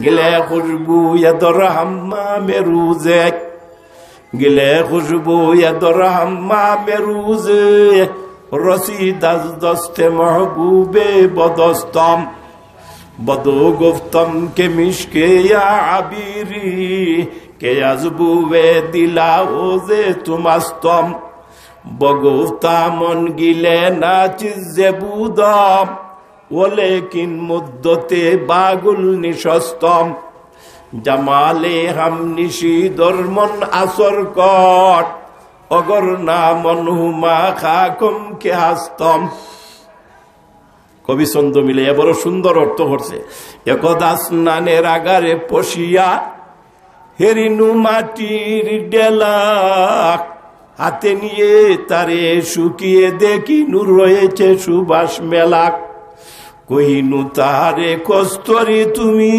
গিলে খুশবু এদর হাম্মামে রুজে গিলে খুশবু এদর হাম্মামে রুজে رسید از دست محبوب بدستم بدو گفتم که مشکه یا عبیری که از بوه دلاوز تو مستم بگفتم آن گله نه چیزه بودم ولیکن مدت باگل نشستم جمال هم نشی در من اثر کرد অগর না মনহুমা খাকুম কে হাস্তম। কবি ছন্দ মিলে বড় সুন্দর অর্থ করছে। একদা স্নানের আগারে পশিয়া হেরিনু মাটির ডেলা হাতে নিয়ে তারে শুকিয়ে দেখিনু রয়েছে সুবাস মেলা। কহিনু তারে কস্তরি তুমি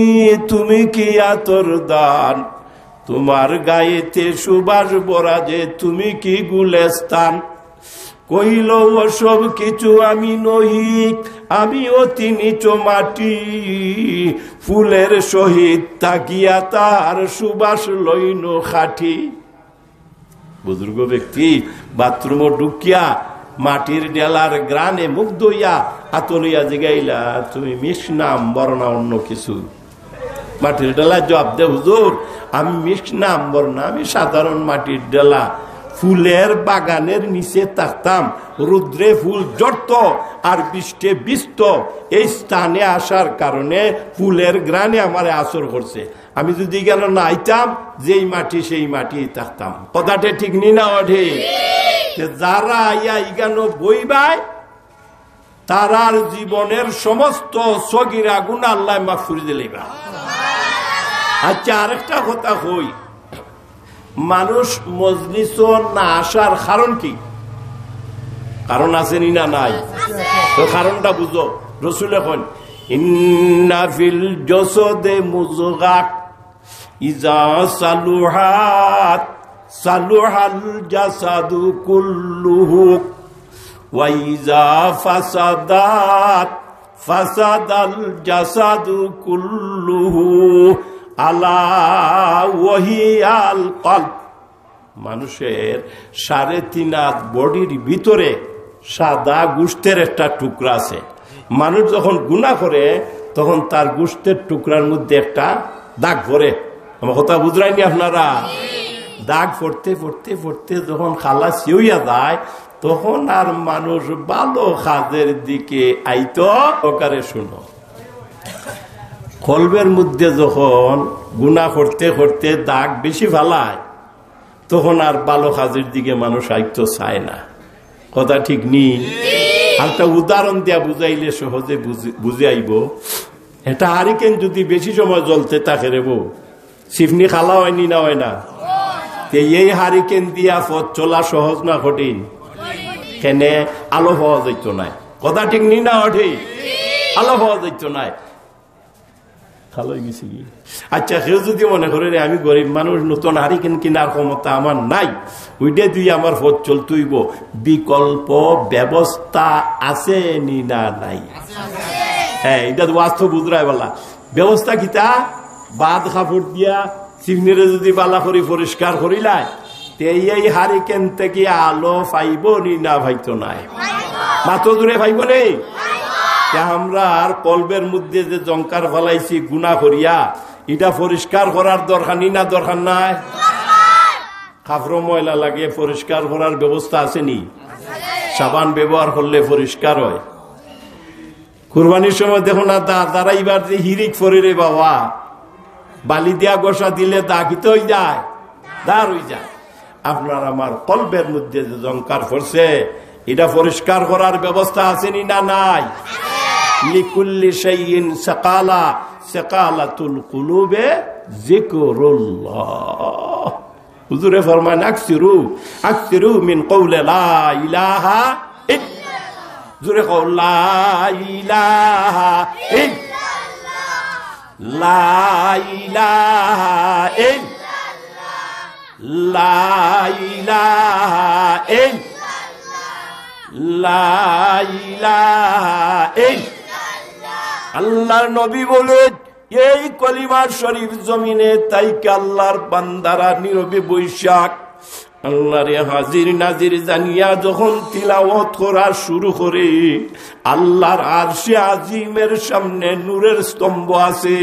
তুমি কি আতর দান তোমার গায়েতে সুবাস বরা যে তুমি কি গুলেস্তান। কহিল ওসব কিছু আমি নহি আমি অতি নিচ মাটি ফুলের সহিত তাকিয়া তার সুবাস লইন খাটি। বুজুর্গ ব্যক্তি বাথরুম ঢুকিয়া মাটির ডেলার গ্রানে মুগ্ধ হইয়া হাতলিয়া জিগাইলা তুমি মিশ নাম বড় না অন্য কিছু। মাটির ডেলা জবাব দে হুজুর আমি মিশ না আম্বর না আমি সাধারণ মাটির ডেলা ফুলের বাগানের নিচে থাকতাম রুদ্রে ফুল জড়ত আর বৃষ্টে বিষ্ট এই স্থানে আসার কারণে ফুলের গ্রানে আমার আসর করছে আমি যদি গেল না আইতাম যেই মাটি সেই মাটি থাকতাম। কথাটা ঠিক নি না ওঠে যারা আইয়া ইগানো বইবাই তারার জীবনের সমস্ত সগীরা গুনাহ আল্লাহ মাফ করে দিলেবা। আচ্ছা আরেকটা কথা হই মানুষ মজলিস না আসার কারণ কি? কারণ আছে নি না নাই? তো কারণটা বুঝো। রাসূল এখন ইন্না ফিল জাসাদে মুযগা ইযা সালুহাত সালুহাল জাসাদু কুল্লুহু ওয়া ইযা ফাসাদাত ফাসাদাল জাসাদু কুল্লুহু আলা ওয়াহিয়াল কলব। মানুষের 3.5 হাত বডির ভিতরে সাদা গোশতের একটা টুকরা আছে। মানুষ যখন গুনাহ করে তখন তার গোশতের টুকরার মধ্যে একটা দাগ পড়ে। আমার কথা বুঝরাইনি আপনারা? দাগ পড়তে পড়তে পড়তে যখন খালাস হইয়া যায় তখন আর মানুষ ভালো কাজের দিকে আইতো। ওকারে শুনো, কলবের মধ্যে যখন গুনাহ করতে করতে দাগ বেশি ফেলায় তখন আর ভালো কাজের দিকে মানুষ আইতো চায় না। কথা ঠিক নি? একটা উদাহরণ দিয়া বুঝাইলে সহজে বুঝে আইব। এটা হারিকেন যদি বেশি সময় জ্বলতে থাকে রে বউ সিফনি খালা হয়নি না হয় না? এই হারিকেন দিয়া পথ চলা সহজ না কঠিন? কেনে আলো পাওয়া যাইতো না। কথা ঠিক নি না ওঠে? আলো পাওয়া যাইতো না। আচ্ছা কেউ যদি মনে করে আমি গরিব মানুষ নতুন হারিকেন কিনার ক্ষমতা আমার নাই ওইটা দুই আমার পথ চলতেইব, বিকল্প ব্যবস্থা আছে নি না নাই? হ্যাঁ এটা তো বাস্তব বুঝরাই বলা ব্যবস্থা কিতা বাদ কাপড় দিয়া চিমনিরে যদি বালা করি পরিষ্কার করিলাই এই হারিকেন থেকে আলো পাইব নি না ভাইতো নাই? মাত্র দূরে পাইব নেই। আমরা আর কলবের মধ্যে যে জঙ্কার ফলাইছি গুনাহ করিয়া এটা পরিষ্কার করার দরকার নি না দরকার নাই? কাপড় ময়লা লাগে পরিষ্কার করার ব্যবস্থা আসেনি? সাবান ব্যবহার করলে পরিষ্কার হয়। কুরবানির সময় দেখো না দাঁড়াইবার যে হিরিক ফরে রে বাবা বালি দিয়া গোসা দিলে দাগিতে হয়ে যায়, দাঁড় হয়ে যায়। আপনার আমার কলবের মধ্যে যে জঙ্কার পড়ছে এটা পরিষ্কার করার ব্যবস্থা আসেনি না নাই? লিকুল্লি শাইইন সাকালা সাকালাতুল কুলুবে যিকরুল্লাহ। হুজুরে ফরমান আকসিরু আকসিরু মিন কওলি লা ইলাহা ইল্লাল্লাহ। জোরে কও লা ইলাহা ইল্লাল্লাহ লা ইলাহা ইল্লাল্লাহ লা ইলাহা ইল্লাল্লাহ লা ইলাহা ইল্লাল্লাহ। আল্লাহর নবী বলেন এই কলিমার শরীফ জমিনে তাইকে আল্লাহর বান্দারা নীরবে বৈশাখ আল্লাহরে হাজির নাজির জানিয়া যখন তিলাওয়াত করা শুরু করে, আল্লাহর আরশে আজিমের সামনে নূরের স্তম্ভ আছে,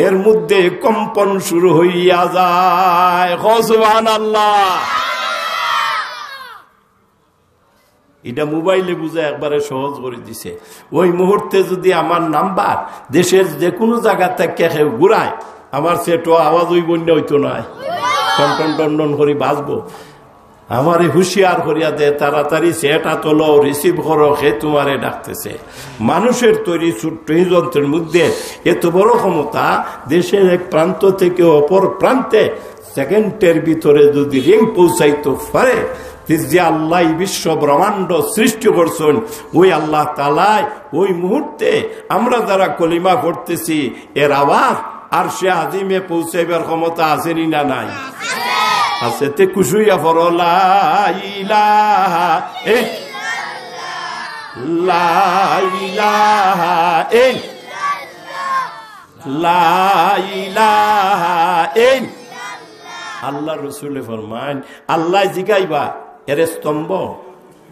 এর মধ্যে কম্পন শুরু হইয়া যায়। সুবহানাল্লাহ। এটা মোবাইলে বুঝে একবারে সহজ করে দিছে। ওই মুহূর্তে যদি আমার নাম্বার দেশের যে কোনো জায়গা থেকে কেউ ঘুরায়, আমার সেটো আওয়াজ ওই বন্যা হইতো নয়, টন টন টন করে বাজবো। আমার হুঁশিয়ার করিয়া দে, তাড়াতাড়ি সেটা তোলো, রিসিভ করো, সে তোমারে ডাকতেছে। মানুষের তৈরি ছোট্ট যন্ত্রের মধ্যে এত বড় ক্ষমতা, দেশের এক প্রান্ত থেকে অপর প্রান্তে সেকেন্ডের ভিতরে যদি রিং পৌঁছাইতে পারে, যে আল্লাহ বিশ্ব ব্রহ্মাণ্ড সৃষ্টি করছেন, ওই আল্লাহ তাআলা ওই মুহূর্তে আমরা যারা কলিমা করতেছি এর আওয়াজ আরশে আজিমে পৌঁছাইবার ক্ষমতা আছেনি না নাই? আছে। তে কুশুইয়া পড়ো লা ইলাহা লা ইলাহা লা ইলাহা। আল্লাহ রসুলে ফরমান, আল্লাহ জিগাইবা এর স্তম্ভ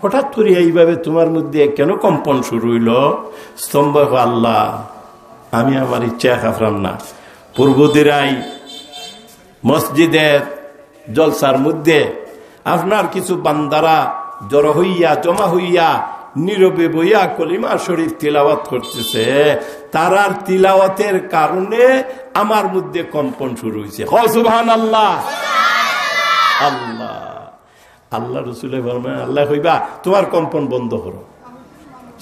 হঠাৎ করে এইভাবে তোমার মধ্যে কেন কম্পন শুরু হইল? স্তম্ভ আল্লাহ, আমি আমার ইচ্ছা খাফরাম না। পূর্বদিরাই মসজিদের জলসার মধ্যে আপনার কিছু বান্দারা জড়ো হইয়া জমা হইয়া নীরবে বইয়া কলিমা শরীফ তিলাওয়াত করতেছে, তারার তিলাওয়াতের কারণে আমার মধ্যে কম্পন শুরু হয়েছে। সুবহানাল্লাহ। আল্লাহ আল্লাহ রসুলের ফরমান, আল্লাহ কইবা তোমার কম্পন বন্ধ করো।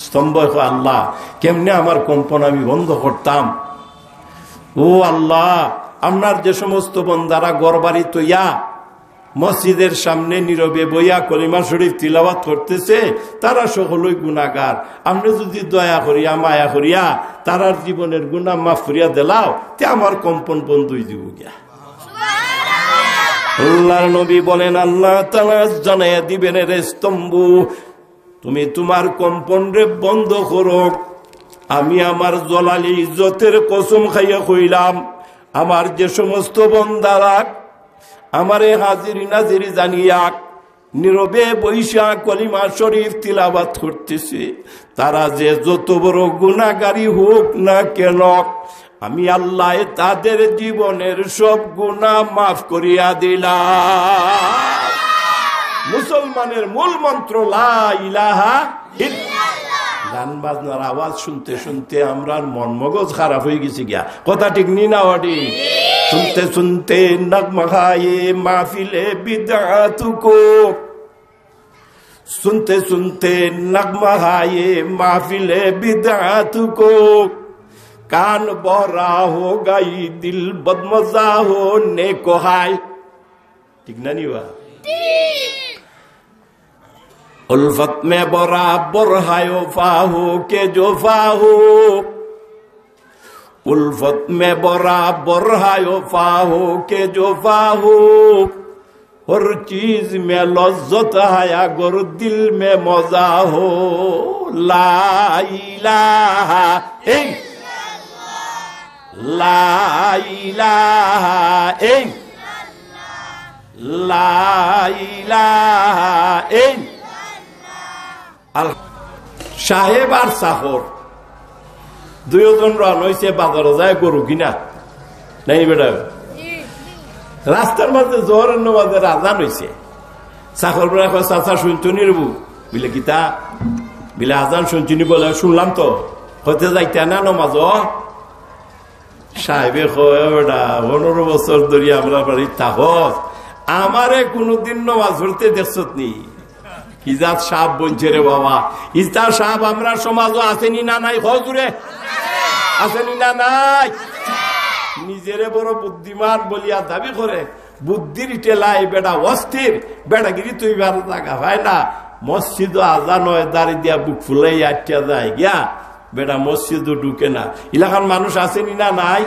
স্তম্ভ আল্লাহ, কেমনে আমার কম্পন আমি বন্ধ করতাম? ও আল্লাহ, আপনার যে সমস্ত বান্দারা ঘরবাড়ি তৈয়া মসজিদের সামনে নীরবে বইয়া কলিমা শরীফ তিলাওয়াত করতেছে, তারা সকলই গুনাহগার। আপনি যদি দয়া করিয়া মায়া করিয়া তারার জীবনের গুনাহ মাফ করিয়া দিলাও, তে আমার কম্পন বন্ধই দিব গিয়া। আল্লাহর নবী বলেন, আল্লাহ তাআলা জানাইয়া দিবেন রে স্তম্ভ, তুমি তোমার কম্পন রে বন্ধ করো। আমি আমার জলালি ইজ্জতের কসম খাইয়া কইলাম, আমার যে সমস্ত বান্দারা আমারে হাজির নাজির জানিয়া নীরবে বৈশা কলিমা শরীফ তিলাওয়াত করতেছে, তারা যে যত বড় গুনাহগারী হোক না কেন, আমি আল্লাহ তাদের জীবনের সব গুনাহ মাফ করিয়া দিলাম। মুসলমানের মূল মন্ত্র লা ইলাহা ইল্লাল্লাহ। গান বাজনার আওয়াজ শুনতে শুনতে আমরা মন মগজ খারাপ হয়ে গেছি গিয়া। কথা ঠিক নি না? ওটি सुनते सुनते नगमगाए महफिले बिदअत को, सुनते सुनते नगमगाए महफिले बिदअत को, कान बहरा हो गई दिल बदमजा होने को हाय। ठीक ना नहीं हुआ? उल्फत में बराबर है वफा हो के जो फा हो, उल्फत में बराबर है वफा हो के जो फा हो, हर चीज में लज्जत है अगर दिल में मजा हो। ला इलाहा इल्लल्लाह, ला इलाहा इल्लल्लाह, ला इलाहा इल्लल्लाह। साहेब और साहर দুইজন রান হয়েছে, বাজারে যায় গরু কিনা নাই বেটা। রাস্তার মাঝে জোহরের নামাজের আজান হয়েছে, চাকর বেড়া কয় চাচা শুনতো নি রেবু বিলে গীতা বিলে আজান শুনছিনি? বলে শুনলাম তো, হতে যাইতে না নমাজ। সাহেবে কয় বেটা 15 বছর ধরে আমরা বাড়ি থাকস, আমারে কোনদিন নমাজ পড়তে দেখছত নি? ইজাত সাহেব বলছে রে বাবা, ইজাত সাহেব আমরা সমাজও আসেনি না নাই? হজুরে আসেনি না নাই? নিজেরে বড় বুদ্ধিমান বলিয়া দাবি করে, বুদ্ধির টেলাই বেটা অস্থির, বেটাগিরি তুই ভালো জায়গা ভাই না। মসজিদ আজান হয়, দাঁড়িয়ে দিয়া বুক ফুলাই আটটা যায় গিয়া, বেটা মসজিদও ঢুকে না। এলাকার মানুষ আসেনি না নাই?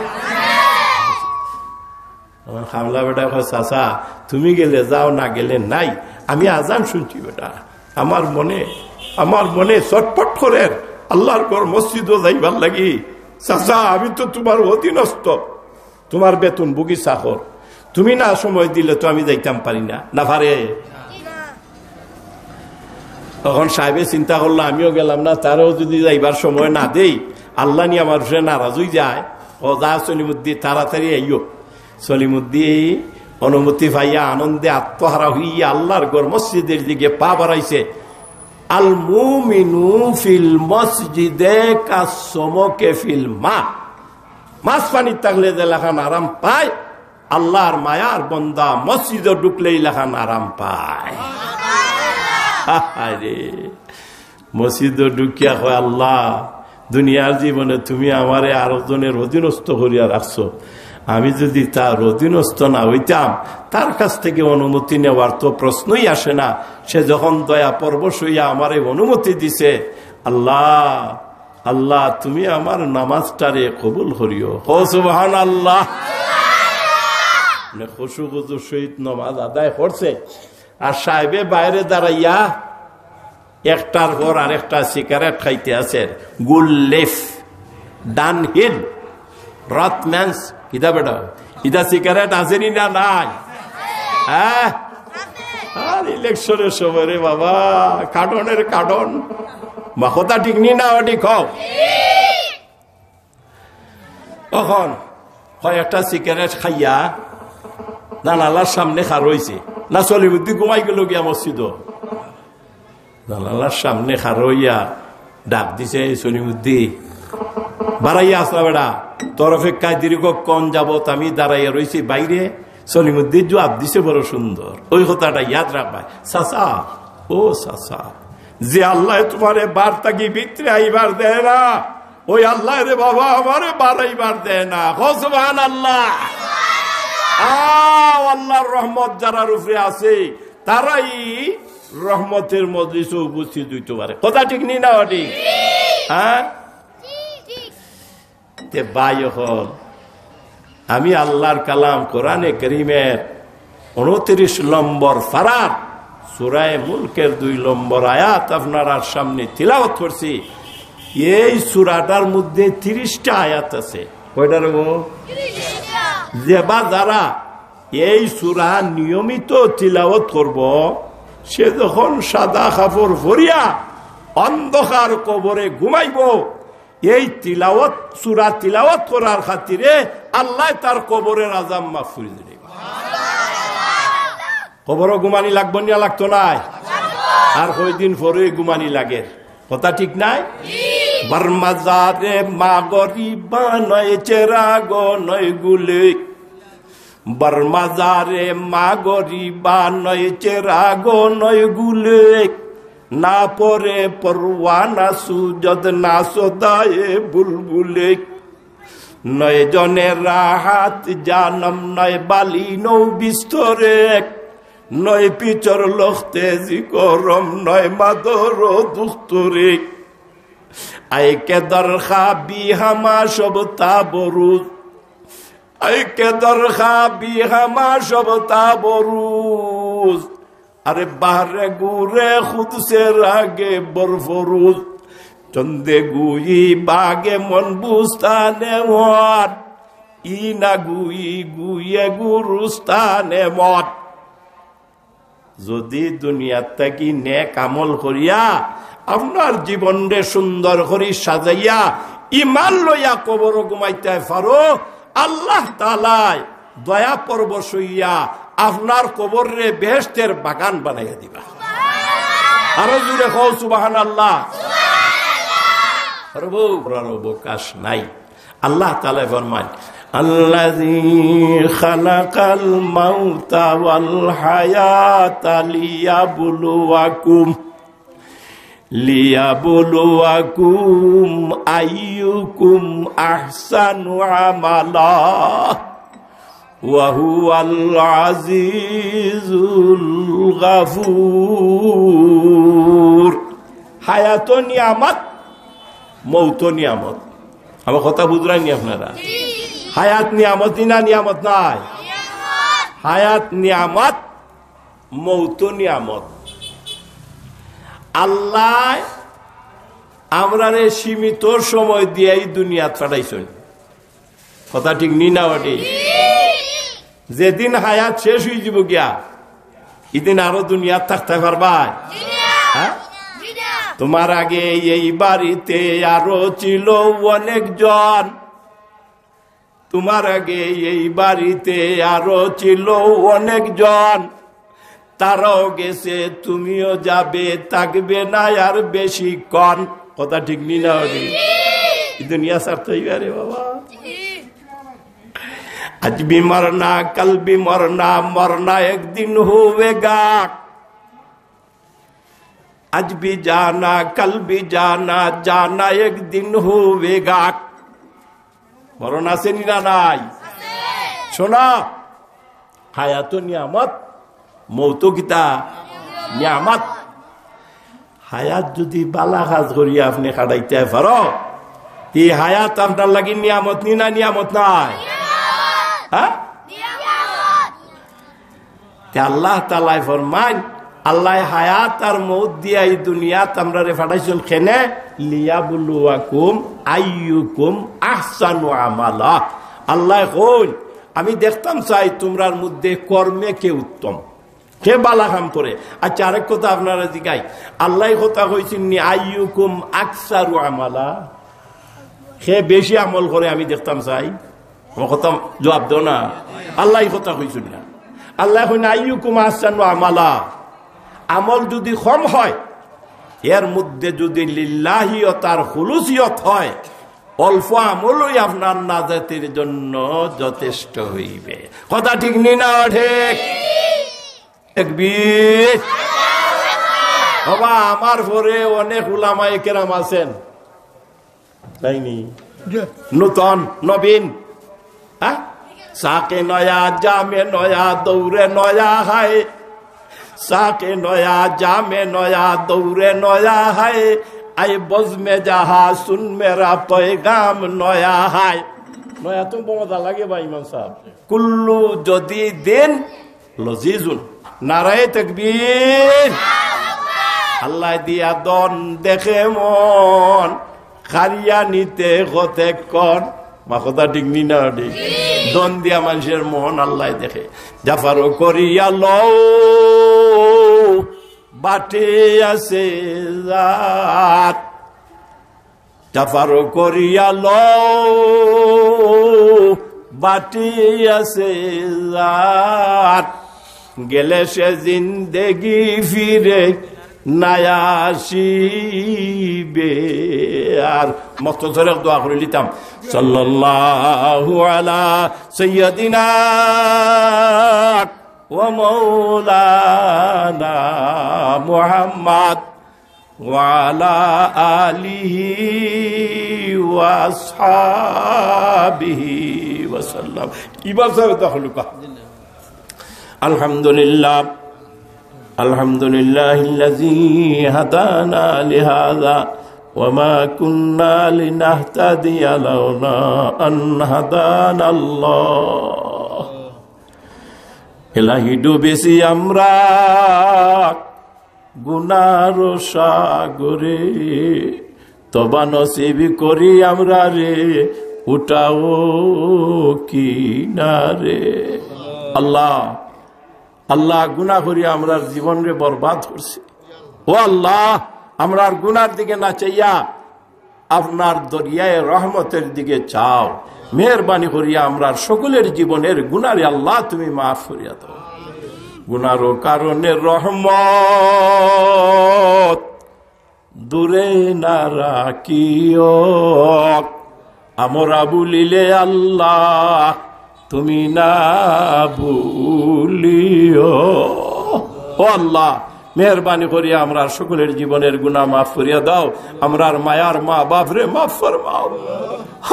হামলা বেটা চাচা তুমি গেলে যাও, না গেলে নাই, আমি আজান শুনছি বেটা, আমার মনে চটপট করে আল্লাহর ঘর মসজিদও যাইবার লাগি চাচা আমি তো তোমার অধীনস্থ, তোমার বেতন বুগি চাকর, তুমি না সময় দিলে তো আমি যাইতাম পারি না, না পারে? তখন সাহেবে চিন্তা করলো আমিও গেলাম না, তারও যদি যাইবার সময় না দেই আল্লাহ নিয়ে আমার নারাজ হয়ে যায়। ও যা সলিমুদ্দি তাড়াতাড়ি আইও। সলিমুদ্দি অনুমতি পাইয়া আনন্দে আত্মহারা হইয়া আল্লাহর ঘর মসজিদের দিকে পা বাড়াইছে। আল মুমিনু ফিল মসজিদে কাসমকে ফিল মা, মাছ পানি থাকলে যে লেখান আরাম পায়, আল্লাহর মায়ার বন্দা মসজিদে ঢুকলেই লেখান আরাম পায়। মসজিদে ঢুকিয়া কয় আল্লাহ দুনিয়ার জীবনে তুমি আমারে আরেকজনের অধীনস্থ করিয়া রাখছো, আমি যদি তার অধীনস্থ না হইতাম তার কাছ থেকে অনুমতি নেওয়ার তো প্রশ্নই আসে না। সে যখন দয়া পরবশ হইয়া আমারে অনুমতি দিছে, আল্লাহ আল্লাহ তুমি আমার নামাজটারে কবুল করিও। ও সুবহানাল্লাহ। খুশু খুজুর সহিত নামাজ আদায় করছে। আর সাহেবে বাইরে দাঁড়াইয়া একটার পর আরেকটা সিগারেট খাইতে আছে। গুল্লেফ ডানহিল রথম্যান্স ইদা বেটা ইদা সিগারেট আসেনি না নাই? হ্যাঁ, আর ইলেকশনের সময় রে বাবা কার্টনের কার্টন বা কথা ঠিক নি না ঠিক হোক। তখন কয়েকটা সিগারেট খাইয়া জানালার সামনে খার হয়েছে না, সলিমুদ্দি ঘুমাই গেল গিয়া মসজিদ। জানালার সামনে খার হইয়া ডাক দিছে, সলিমুদ্দি বাড়াইয়া আসলা বেড়া, তোর অপেক্ষায় দীর্ঘ কন যাবত আমি দাঁড়াইয়া রয়েছি বাইরে। সলিমুদ্দিন জবাব দিছে বড় সুন্দর, ওই কথাটা ইয়াদ রাখবা। চাচা ও চাচা, যে আল্লাহ তোমারে বার্তা কি ভিতরে আইবার দেয় না, ওই আল্লাহ রে বাবা আমারে বাড়াইবার দেয় না। সুবহানাল্লাহ। আল্লাহর রহমত যারার উপরে আছে তারাই রহমতের মজলিসে উপস্থিত হইতে পারে। কথা ঠিক নি না? ঠিক। হ্যাঁ, ভাই হল আমি আল্লাহর কালাম কোরআনে কারীমের 29 নম্বর ফারাত সূরা মুলকের 2 নম্বর আয়াত আপনার সামনে তিলাওয়াত করছি। এই সূরাটার মধ্যে 30টা আয়াত আছে। কয়টা রে? যারা এই সূরা নিয়মিত তিলাওয়াত করব, সে যখন সাদা কাপড় পরিয়া অন্ধকার কবরে ঘুমাইব, এই তিলাওয়াত সূরা তিলাওয়াত করার খাতিরে আল্লাহ তার কবরের আযাব মাফ করে দিবে। কবর ঘুমানি লাগবে না? লাগতো নাই? আর কয়দিন পরে ঘুমানি লাগে। কথা ঠিক নাই? বারমাজারে মা গরিবা নয় চেরাগ নয় গুলে, বারমাজারে মা গরিবা নয় চেরাগ নয় গুলে, না পরে পরওয়ানা সুজদ না সদায়ে বুলবুলে, নয় জনের রাহাত জানম নয় বালি নৌ বিস্তরে, নয় পিচর লখতে জিকরম নয় মাদর দুস্তরে, আই কে দরখা বিহামা সব তাবরুজ, আই কে দরখা বিহামা সব তাবরুজ, আরে বাহরে গুরে খুদ সে রাগে বরফরুজ, চন্দে গুই বাগে মন বুস্তানে মত, ই না গুই গুয়ে গুরুস্তানে মত। যদি দুনিয়ার থাকি নেক আমল করিয়া আপনার জীবনরে সুন্দর করে সাজাইয়া ইমান লইয়া কবর ঘুমাইতে পারো, আল্লাহ তাআলা দয়া পরবশ হইয়া আপনার কবরে বেহেশতের বাগান বানাইয়া দিবা। আরো জুড়ে কও সুবহানাল্লাহ। অবকাশ নাই। আল্লাহ তাআলা ফরমান, আল্লাযী খালাকাল মাউতা ওয়াল হায়াতা লিয়াবলুয়াকুম আইয়ুকুম আহসানু আমালা ওয়া হুয়াল আজিজুল গাফুর। হায়াত নিয়ামত, মৌত নিয়ামত। আমার কথা বুঝলেননি আপনারা? হায়াত নিয়ামত না নিয়ামত নাই? হায়াত নিয়ামত, মৌত নিয়ামত। আল্লাহ আমরা রে সীমিত সময় দিয়ে এই দুনিয়াত পাঠাইছেন, কথা ঠিক নি না? ওটি যেদিন হায়াত শেষ হয়ে যাব গিয়া এদিন আরো দুনিয়াত থাকতে পারবা? হ্যাঁ, তোমার আগে এই বাড়িতে আরো ছিল অনেকজন, তোমার আগে এই বাড়িতে আরো ছিল অনেকজন, তারাও গেছে, তুমিও যাবে, থাকবে না আর বেশি কন, কথা ঠিক নি না? দুনিয়া ছাড়তে হইবে রে বাবা। আজ भी मरना कल भी मरना, मरना एक दिन होवेगा, आज भी जाना कल भी जाना, जाना एक दिन होवेगा। मरण আছে না নাই? শোনা, হায়াত নিয়ামত, মৌত কিতা নিয়ামত। হায়াত যদি বালা কাজ করি আপনি খাটাইতে পারো, এই হায়াত আপনার লাগি নিয়ামত নি না নিয়ামত নাই? হ্যাঁ, আল্লাহ তাআলা ফরমান, আল্লাহ হায়াত আর মৌত দিয়া এই দুনিয়াত আমরা রে ফাটাইছিল কেনে? লিয়াবলুয়াকুম আইয়ুকুম আহসানু আমালা। আল্লাহ কই, আমি দেখতাম চাই তোমরার মধ্যে কর্মে কে উত্তম, কে বালা কাম করে। আচ্ছা, আরেক কথা আপনারা জিগাই, আল্লাহ কথা কইছেন নি আইয়ুকুম আকসারু আমালা, কে বেশি আমল করে আমি দেখতাম চাই? কথা জবাব দাও না, আল্লাহ কথা কইছেন না। আল্লাহ কই না আইয়ুকুম আহসানু আমালা, আমল যদি কম হয়, এর মধ্যে যদি লিল্লাহিয়ত আর খুলুসিয়ত হয়, অল্প আমলই আপনার নাজাতের জন্য যথেষ্ট হইবে, কথা ঠিক নি না? ঠিক। তাকবীর। বাবা, আমার পরে অনেক উলামায়ে কেরাম আছেন, তাইনি? নূতন নবীন, হ্যাঁ, সাকে নয়া জামে নয়া দৌড়ে নয়া হায়, সাকে নয়া জামে নয়া দৌড়ে নয়া হায়, আই বজ মে যাহা সুন মেরা পয়গাম নয়া হায়। নয়া তো মজা লাগে ভাই ইমাম সাহেব। কুল্লু যদি দিন লজিজুন, নারায়ে তাকবীর। আল্লাহ দিয়া দন দেখে মন, খারিয়া নিতে হতে কন, মা কথা ঠিক নি না? দন দিয়া মানুষের মন আল্লাহ দেখে। জাফারও করিয়া লও বাটে আছে জাত, জাফারও করিয়া লও বাটে আছে জাত, গেলে সে জিন্দেগি ফিরে নায়াসিবে। আর মক্তসরে দোয়া করে লিতাম, সাল্লাল্লাহু আলা সাইয়্যিদিনা ওয়া মাওলানা মুহাম্মদ ওয়া আলা আলিহি ওয়া আসহাবিহি ওয়া সাল্লাম। ইবাদ সাহেব তাহলুকা আলহামদুলিল্লাহ, আলহামদুলিল্লাহিল্লাযী হাদানা লিহাযা ওয়া মা কুন্না লিনাহতাদিয়া লাওলা আন হাদানাল্লাহ। ইলাহি ডুবেছি আমরা গুনার সাগরে, তবা নসিব করি আমরা রে উঠাও কিনারে। আল্লাহ, আল্লাহ, গুনাহ করি আমরার জীবন রে বরবাদ করছি। ও আল্লাহ, আমরার গুনার দিকে না চাইয়া আপনার দরিয়ায় রহমতের দিকে চাও। মেহরবানি করিয়া আমরার সকলের জীবনের গুনারে আল্লাহ তুমি মাফ করিয়া দাও। গুনারও কারণে রহমত দূরে না রাখিও, আমরা বলিলে আল্লাহ তুমি না ভুলিও। ও আল্লাহ, মেহরবানি করিয়া আমরা সকলের জীবনের গুনাহ মাফ করিয়া দাও। আমরার মায়ার মা বাপ রে মাফ ফরমাও।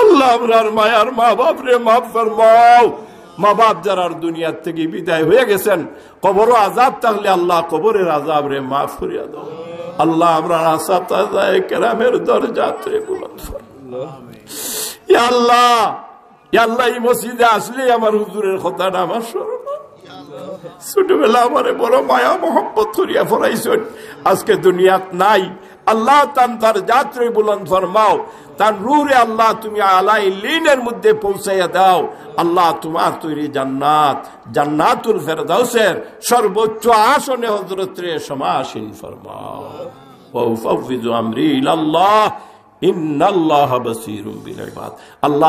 আল্লাহ, আমরার মায়ার মা বাপ রে মাফ ফরমাও। মা বাপ যারা দুনিয়ার থেকে বিদায় হয়ে গেছেন, কবরও আযাব থাকলে আল্লাহ কবরের আযাব রে মাফ করিয়া দাও। আল্লাহ, আমরা আসাতায়ে কেরামের দরজাত রে বুলন্দ ফরমাও। ইয়া আল্লাহ, ইয়া আল্লাহ, এই মসজিদে আসলে আমার হুজুরের কথাটা আমার স্মরণ। ছোটবেলা আমারে বড় মায়া মোহাম্মত করিয়া ফরাইছেন, আজকে দুনিয়াত নাই। আল্লাহ তার যাত্রী বুলন্দ ফরমাও, তার রূহে আল্লাহ তুমি আলা ইল্লিনের মধ্যে পৌঁছাইয়া দাও। আল্লাহ তোমার তৈরি জান্নাত, জান্নাতুল ফেরদাউসের সর্বোচ্চ আসনে হযরত রে সমাসীন ফরমাও। ওয়া উফাউযু আমরি ইলাল্লাহ ইন্নাল্লাহা বাসীরুম বিল ইবাদ। আল্লাহ